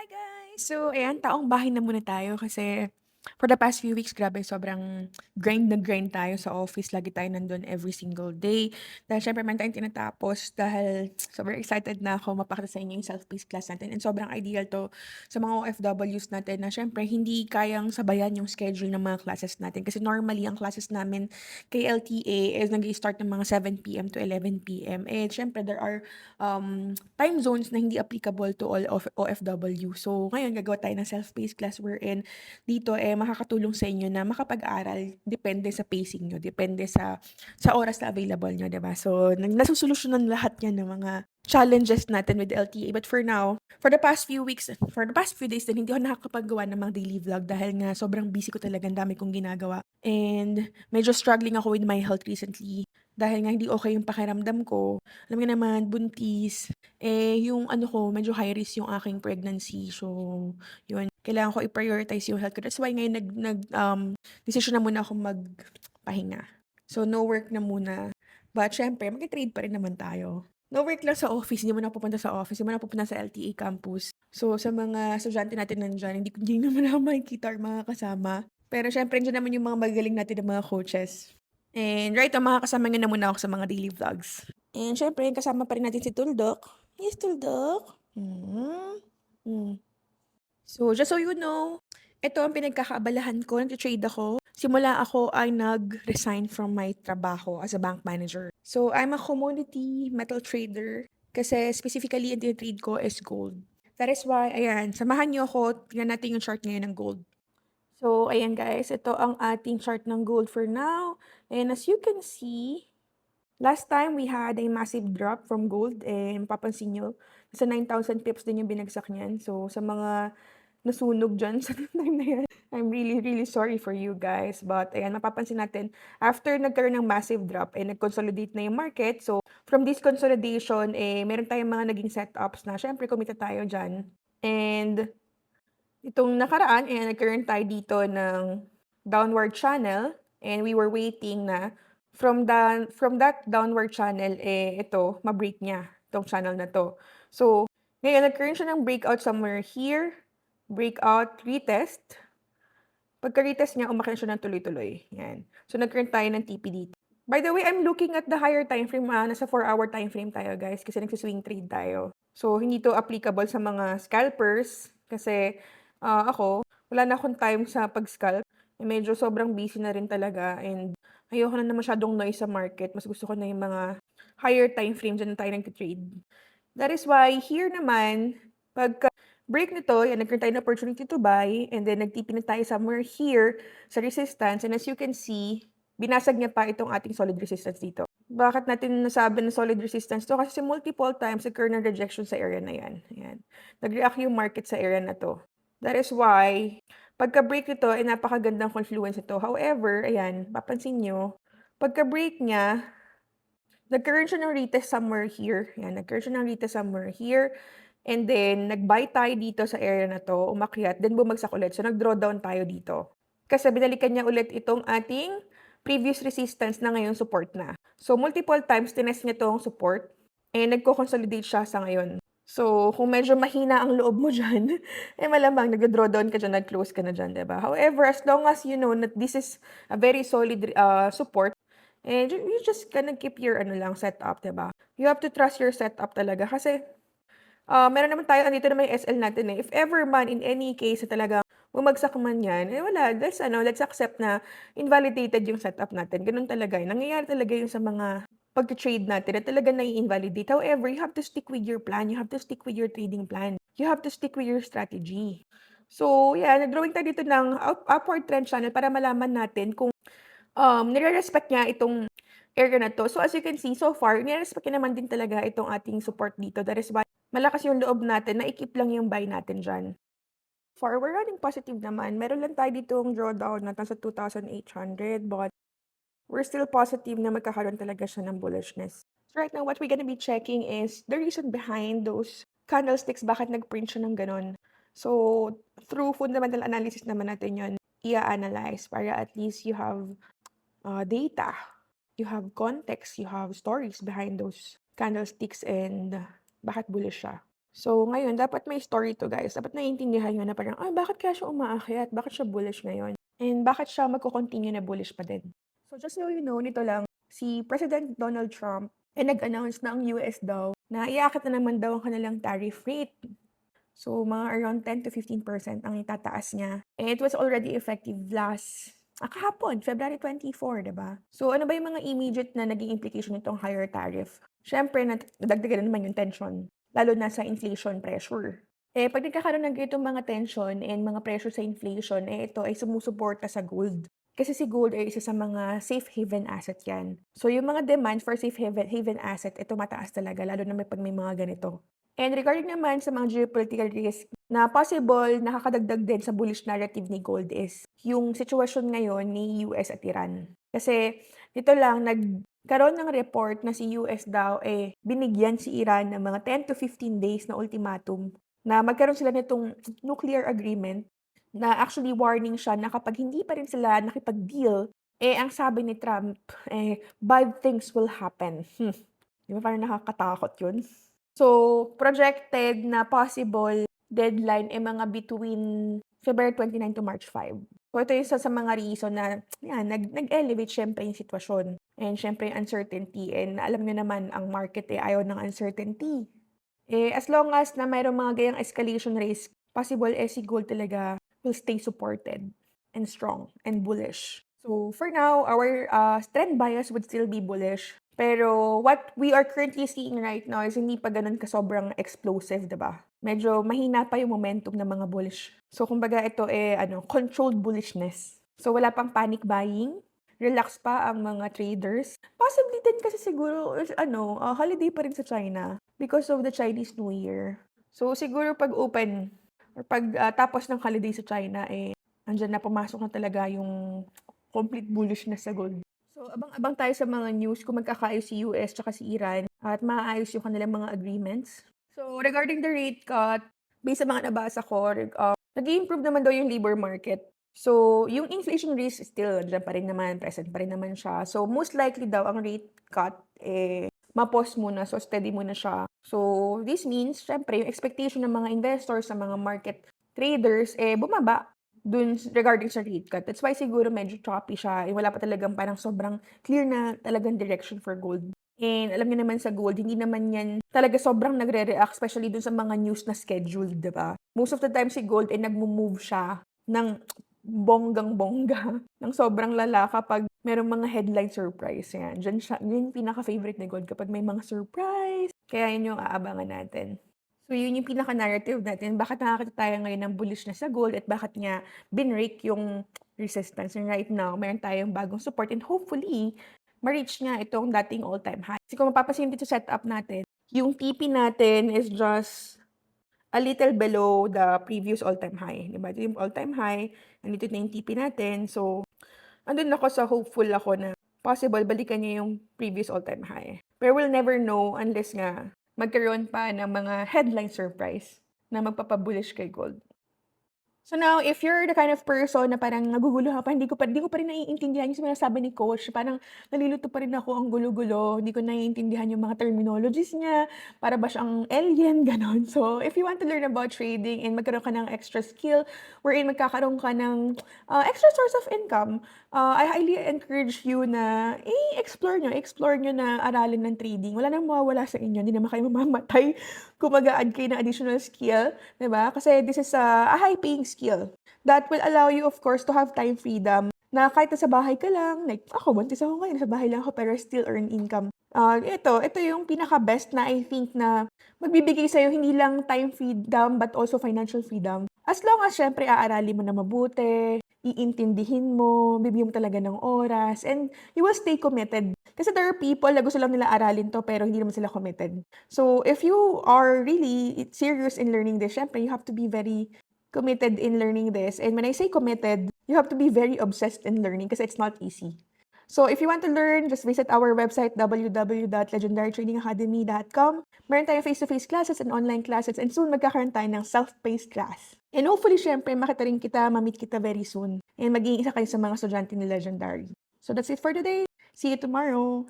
Hi guys! So, ayan, taong bahay na muna tayo kasi for the past few weeks, grabe, sobrang grind na grind tayo sa office. Lagi tayo nandun every single day. Dahil syempre, man tayong tinatapos dahil sobrang excited na ako mapakita sa inyo yung self-paced class natin. And sobrang ideal to sa mga OFWs natin na syempre, hindi kayang sabayan yung schedule ng mga classes natin. Kasi normally, ang classes namin kay LTA is nag-start ng mga 7 p.m. to 11 p.m. And syempre, there are time zones na hindi applicable to all of OFW. So, ngayon gagawa tayo ng self-paced class wherein dito, makakatulong sa inyo na makapag-aral depende sa pacing niyo, depende sa oras na available niyo, 'di ba? So, nasosolusyonan lahat 'yan ng mga challenges natin with LTA. But for now, for the past few weeks, for the past few days din, hindi ako nakakapagawa ng mga daily vlog dahil nga sobrang busy ko talaga, ang dami kong ginagawa. And medyo struggling ako with my health recently dahil nga hindi okay yung pakiramdam ko. Alam niyo naman, buntis, yung ano ko, medyo high risk yung aking pregnancy. So, yun, kailangan ko i-prioritize yung health ko. That's why ngayon decision na muna ako magpahinga. So, no work na muna. But syempre, mag-trade pa rin naman tayo. No work lang sa office, hindi mo na pupunta sa office, hindi mo na pupunta sa LTA campus. So, sa mga estudyante natin nandyan, hindi naman ako makikita or mga kasama. Pero syempre, nandiyan naman yung mga magagaling natin na mga coaches. And right now, makakasama niyo na muna ako sa mga daily vlogs. And syempre, kasama pa rin natin si Tuldok. Yes, Tuldok. Hmm. So, just so you know, ito ang pinagkakaabalahan ko, nag-trade ako. Simula ako ay nag-resign from my trabaho as a bank manager. So, I'm a commodity metal trader kasi specifically ang trade ko is gold. That is why, ayan, samahan niyo ako, tingnan natin yung chart ngayon ng gold. So, ayan guys, ito ang ating chart ng gold for now. And as you can see, last time we had a massive drop from gold and mapapansin nyo, sa 9,000 pips din yung binagsak niyan. So, sa mga nasunog dyan sa time na yan, I'm really, really sorry for you guys. But, ayan, mapapansin natin, after nagkaroon ng massive drop, nag-consolidate na yung market. So, from this consolidation, meron tayong mga naging setups na, syempre, kumita tayo dyan. And, itong nakaraan, nagkaroon tayo dito ng downward channel and we were waiting na from that downward channel, ito, ma-break niya itong channel na to. So, ngayon, nagkaroon siya ng breakout somewhere here, breakout, retest. Pagka-retest niya, umakyat siya ng tuloy-tuloy. Yan. So, nagkaroon tayo ng TP dito. By the way, I'm looking at the higher time frame. Nasa 4-hour time frame tayo, guys, kasi nagsiswing trade tayo. So, hindi to applicable sa mga scalpers kasi ako, wala na akong time sa pag-scalp. Medyo sobrang busy na rin talaga and ayoko na masyadong noise sa market. Mas gusto ko na yung mga higher time frame dyan na tayo nag-trade. That is why here naman, pagka-break nito, yan, nagkaroon tayo ng opportunity to buy and then nagtipin na tayo somewhere here sa resistance and as you can see, binasag niya pa itong ating solid resistance dito. Bakit natin nasabi na solid resistance to? Kasi multiple times nagkaroon ng rejection sa area na yan. Ayan. Nag-react yung market sa area na to. That is why, pagka-break nito, napakagandang confluence ito. However, ayan, papansin nyo, pagka-break niya, nagkaroon siya ng retest somewhere here. Ayan, nagkaroon siya ng retest somewhere here. And then, nag-buy tayo dito sa area na to, umakyat, then bumagsak ulit. So, nag-drawdown tayo dito. Kasi binalikan niya ulit itong ating previous resistance na ngayon support na. So, multiple times, tinest niya itong support, and nagko-consolidate siya sa ngayon. So, kung medyo mahina ang loob mo dyan, malamang nag-drawdown ka dyan, nag-close ka na dyan, diba? However, as long as you know that this is a very solid support, you just gonna keep your setup, diba? You have to trust your setup talaga kasi meron naman tayo, andito naman yung SL natin eh. If ever man, in any case, na talagang bumagsak man yan, wala, let's accept na invalidated yung setup natin. Ganun talaga yun. Nangyayari talaga yun sa mga pag-trade natin na talaga nai-invalidate. However, you have to stick with your plan. You have to stick with your trading plan. You have to stick with your strategy. So, yeah, nag-drawing tayo dito ng upward trend channel para malaman natin kung nire-respect niya itong area na to. So, as you can see, so far, nire-respect niya naman din talaga itong ating support dito. That is why malakas yung loob natin na i-keep lang yung buy natin dyan. For we're running positive naman. Meron lang tayo ditong drawdown na sa 2,800 but we're still positive na magkakaroon talaga siya ng bullishness. So right now, what we're gonna be checking is the reason behind those candlesticks, bakit nag-print siya ng ganon. So, through fundamental analysis naman natin yun, i-analyze para at least you have data, you have context, you have stories behind those candlesticks and bakit bullish siya. So, ngayon dapat may story 'to guys, dapat naiintindihan niyo na parang, bakit kaya siya umaakyat, bakit siya bullish ngayon, and bakit siya magko-continue na bullish pa din. So, just so you know, nito lang, si President Donald Trump, nag-announce na ang US daw na iaakit na naman daw ang kanilang tariff rate. So, mga around 10 to 15% ang itataas niya. And it was already effective kahapon, February 24, 'di ba? So, ano ba yung mga immediate na naging implication nitong higher tariff? Siyempre, nadagdagan na naman yung tension, lalo na sa inflation pressure. Pag nagkakaroon ng ganitong mga tension and mga pressure sa inflation, ito ay sumusuporta sa gold. Kasi si gold ay isa sa mga safe haven asset yan. So, yung mga demand for safe haven asset, ito mataas talaga, lalo na pag may mga ganito. And regarding naman sa mga geopolitical risk na possible nakakadagdag din sa bullish narrative ni gold is yung sitwasyon ngayon ni US at Iran. Kasi dito lang nagkaroon ng report na si US daw binigyan si Iran ng mga 10 to 15 days na ultimatum na magkaroon sila nitong nuclear agreement na actually warning siya na kapag hindi pa rin sila nakipag-deal, ang sabi ni Trump, bad things will happen. Di ba parang nakakatakot yun? So, projected na possible deadline mga between February 29 to March 5. So, ito yung isa sa mga reason na yan, nag-elevate syempre yung sitwasyon. And syempre yung uncertainty. And alam nyo naman, ang market ayaw ng uncertainty. As long as na mayroong mga gayang escalation risk, possible si gold talaga will stay supported and strong and bullish. So, for now, our trend bias would still be bullish. Pero what we are currently seeing right now is hindi pa ganun sobrang explosive, 'di ba? Medyo mahina pa yung momentum ng mga bullish. So kumbaga ito controlled bullishness. So wala pang panic buying, relax pa ang mga traders. Possibly din kasi siguro is holiday pa rin sa China because of the Chinese New Year. So siguro pag open or pag tapos ng holiday sa China andyan na pumasok na talaga yung complete bullishness sa gold. So, abang-abang tayo sa mga news kung magkakaayos si US tsaka si Iran at maaayos yung kanilang mga agreements. So, regarding the rate cut, based sa mga nabasa ko, nag-i-improve naman daw yung labor market. So, yung inflation risk still dyan pa rin naman, present pa rin naman siya. So, most likely daw ang rate cut, ma-pause muna, so steady muna siya. So, this means, syempre, yung expectation ng mga investors, sa mga market traders, bumaba dun regarding sa rate cut. That's why siguro medyo choppy siya. Wala pa talagang parang sobrang clear na talagang direction for gold. And alam niyo naman sa gold, hindi naman yan talaga sobrang nagre-react, especially dun sa mga news na scheduled, di ba? Most of the time si gold nagmo-move siya ng bonggang-bongga, ng sobrang lala kapag merong mga headline surprise. Yan, dyan siya, yun yung pinaka-favorite ni gold kapag may mga surprise. Kaya yun yung aabangan natin. So, yun yung pinaka-narrative natin. Bakit nakakita tayo ngayon ng bullish na sa gold at bakit nga binrake yung resistance. And right now, meron tayong bagong support and hopefully, ma-reach nga itong dating all-time high. Kasi kung mapapansin dito sa setup natin, yung TP natin is just a little below the previous all-time high. Diba? Ito yung all-time high, nandito na yung TP natin. So, andun ako sa hopeful ako na possible balikan niya yung previous all-time high. Pero we'll never know unless nga magkaroon pa ng mga headline surprise na magpapabullish kay gold. So now, if you're the kind of person na parang nagugulo ka pa, hindi ko pa rin naiintindihan yung sinasabi ni coach, parang nalilito pa rin ako, ang gulo-gulo, hindi ko naiintindihan yung mga terminologies niya, para ba siyang alien, ganon. So, if you want to learn about trading and magkaroon ka ng extra skill, wherein magkakaroon ka ng extra source of income, I highly encourage you na explore nyo na aralin ng trading. Wala nang mawawala sa inyo, hindi naman kayo mamamatay kung mag-a-add kayo ng additional skill, diba? Kasi this is a high-paying skill that will allow you, of course, to have time freedom na kahit nasa bahay ka lang, like ako, buntis ako ngayon, nasa bahay lang ako, pero still earn income. Ito yung pinaka-best na I think na magbibigay sa'yo hindi lang time freedom but also financial freedom. As long as, syempre, aaralin mo na mabuti, iintindihin mo, bibigyan mo talaga ng oras, and you will stay committed. Kasi there are people na gusto lang nila aralin to pero hindi naman sila committed. So, if you are really serious in learning this, syempre, you have to be very committed in learning this. And when I say committed, you have to be very obsessed in learning kasi it's not easy. So, if you want to learn, just visit our website, www.legendarytradingacademy.com. Meron tayong face-to-face classes and online classes, and soon magkakaroon tayo ng self-paced class. And hopefully, syempre, makita rin kita, ma-meet kita very soon. And maging isa kayo sa mga estudyante ni Legendary. So, that's it for today. See you tomorrow!